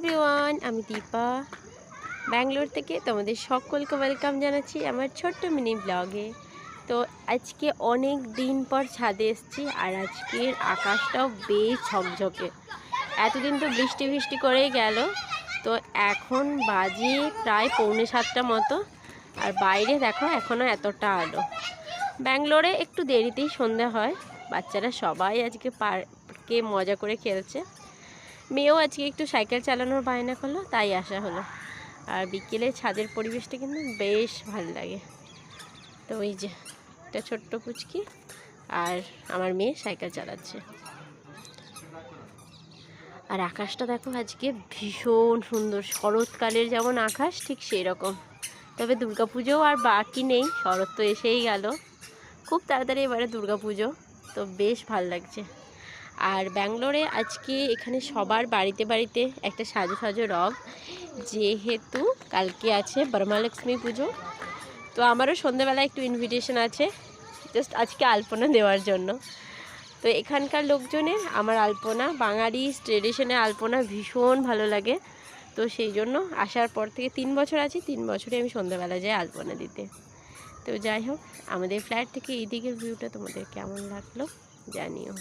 Everyone, আমি দীপা ব্যাঙ্গালোর থেকে তোমাদের সকলকে ওয়েলকাম জানাচ্ছি আমার ছোট্ট মিনি ব্লগে। তো আজকে অনেক দিন পর ছাদে এসেছি, আর আজকের আকাশটাও বেশ ঝকঝকে। এতদিন তো বৃষ্টি বৃষ্টি করেই গেল। তো এখন বাজে প্রায় 6:45 মতো, আর বাইরে দেখো এখনও এতটা আলো। ব্যাঙ্গালোরে একটু দেরিতেই সন্ধ্যা হয়। বাচ্চারা সবাই আজকে পার্কে মজা করে খেলছে। মেয়েও আজকে একটু সাইকেল চালানোর বায়না করলো, তাই আসা হলো। আর বিকেলে ছাদের পরিবেশটা কিন্তু বেশ ভালো লাগে। তো ওই যে একটা ছোট্ট পুচকি আর আমার মেয়ে সাইকেল চালাচ্ছে। আর আকাশটা দেখো আজকে ভীষণ সুন্দর, শরৎকালের যেমন আকাশ ঠিক সেই রকম। তবে দুর্গাপুজোও আর বাকি নেই, শরৎ তো এসেই গেল খুব তাড়াতাড়ি, এবারে দুর্গাপুজো। তো বেশ ভালো লাগছে। আর ব্যাঙ্গালোরে আজকে এখানে সবার বাড়িতে বাড়িতে একটা সাজো সাজো রব, যেহেতু কালকে আছে বরমালক্ষ্মী পুজো। তো আমারও সন্ধ্যেবেলা একটু ইনভিটেশন আছে, জাস্ট আজকে আলপনা দেওয়ার জন্য। তো এখানকার লোকজনের আমার আলপনা, বাঙালি ট্রেডিশনের আলপনা ভীষণ ভালো লাগে। তো সেই জন্য আসার পর থেকে 3 বছর আছি, 3 বছরে আমি সন্ধ্যাবেলা যাই আলপনা দিতে। তো যাই হোক, আমাদের ফ্ল্যাট থেকে এই দিকের ভিউটা তোমাদের কেমন লাগলো জানিও।